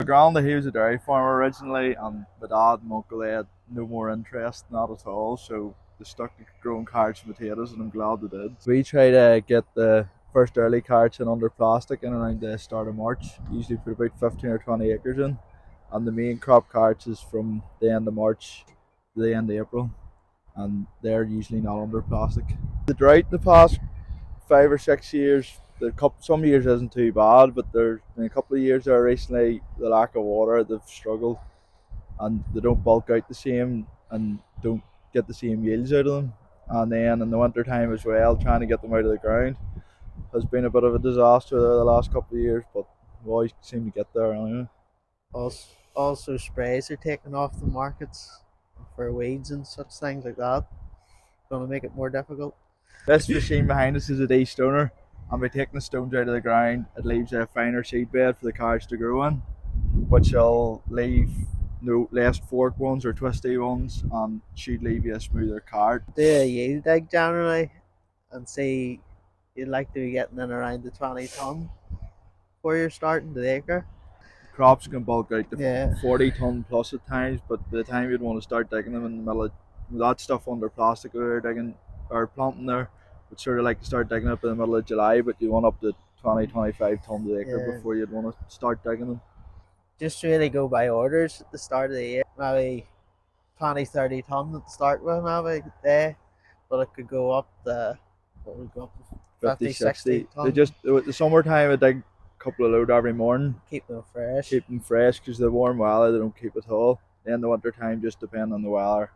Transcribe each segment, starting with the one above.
My granddad, he was a dairy farmer originally, and my dad and uncle, they had no more interest in that at all, so they stuck to growing carrots and potatoes, and I'm glad they did. We try to get the first early carrots in under plastic in around the start of March, usually put about 15 or 20 acres in, and the main crop carrots is from the end of March to the end of April, and they're usually not under plastic. The drought in the past 5 or 6 years, some years isn't too bad, but there's been a couple of years there recently, the lack of water, they've struggled, and they don't bulk out the same and don't get the same yields out of them. And then in the winter time as well, trying to get them out of the ground has been a bit of a disaster there the last couple of years, but we always seem to get there anyway. Also, sprays are taken off the markets for weeds and such things like that. Going to make it more difficult. This machine behind us is a de-stoner, and by taking the stones out of the ground, it leaves a finer seed bed for the carrots to grow in, which will leave no less forked ones or twisty ones, and should leave you a smoother carrot. Do a yield dig generally and see you'd like to be getting in around the 20 ton before you're starting the acre. Crops can bulk out to Yeah. 40 ton plus at times, but by the time you'd want to start digging them in the middle of that stuff under plastic we were digging or planting there, would sort of like to start digging up in the middle of July, but you want up to 20-25 tons an acre Yeah. before you'd want to start digging them. Just really go by orders at the start of the year. Maybe 20-30 ton at the start with maybe there, but it could go up the what would go up to 50, 60 ton. They just with the summertime I dig a couple of load every morning, keep them fresh. keep them fresh because the warm weather they don't keep at all. Then the winter time, just depending on the weather,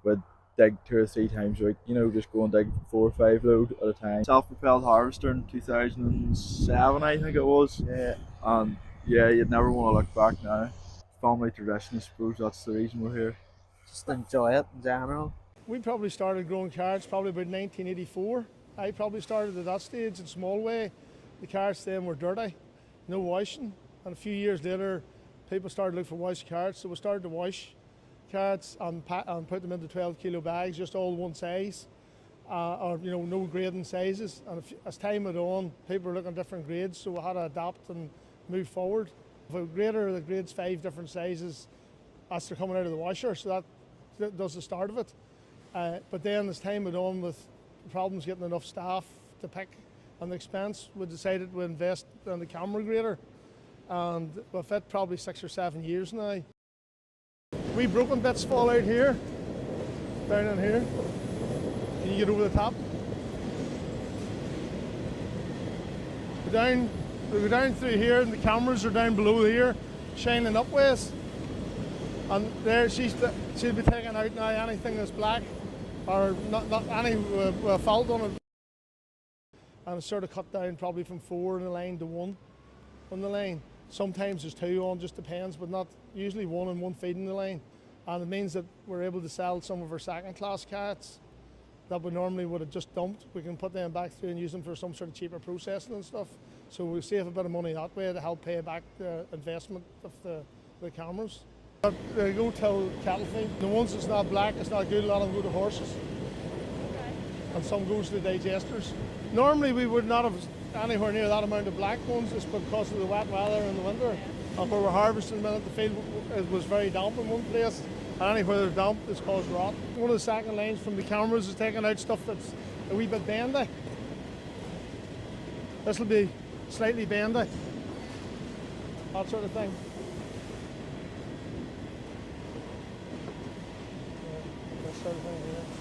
would dig 2 or 3 times a week. Just go and dig 4 or 5 load at a time. Self-propelled harvester in 2007, I think it was. Yeah. And yeah, you'd never want to look back now. Family tradition, I suppose that's the reason we're here. Just enjoy it in general. We probably started growing carrots probably about 1984. I probably started at that stage in small way. The carrots then were dirty, no washing, and a few years later people started looking for washed carrots, so we started to wash carrots and put them into 12-kilo bags, just all one size, or no grading sizes. And as time went on, people were looking at different grades, so we had to adapt and move forward. If a grader that grades 5 different sizes, as they're coming out of the washer, so that does the start of it. But then as time went on, with problems getting enough staff to pick and the expense, we decided to invest in the camera grader, and we've had probably 6 or 7 years now. We broken bits fall out here, down in here. Can you get over the top? We go down through here, and the cameras are down below here, shining upwards. And there she'll be taking out now anything that's black or not any fault on it. And it's sort of cut down probably from 4 in the line to 1 on the line. Sometimes there's 2 on, just depends, but not usually 1 and 1 feeding the line. And it means that we're able to sell some of our second-class carrots that we normally would have just dumped. We can put them back through and use them for some sort of cheaper processing and stuff. So we save a bit of money that way to help pay back the investment of the cameras. But they go till cattle feed. The ones that's not black, it's not good, a lot of them go to horses. Okay. And some goes to digesters. Normally we would not have anywhere near that amount of black ones, just because of the wet weather in the winter. Yeah. And where we're harvesting them at the field, it was very damp in one place, and anywhere there's damp, it's caused rot. One of the second lines from the cameras is taking out stuff that's a wee bit bendy. This will be slightly bendy, that sort of thing. This sort of thing here.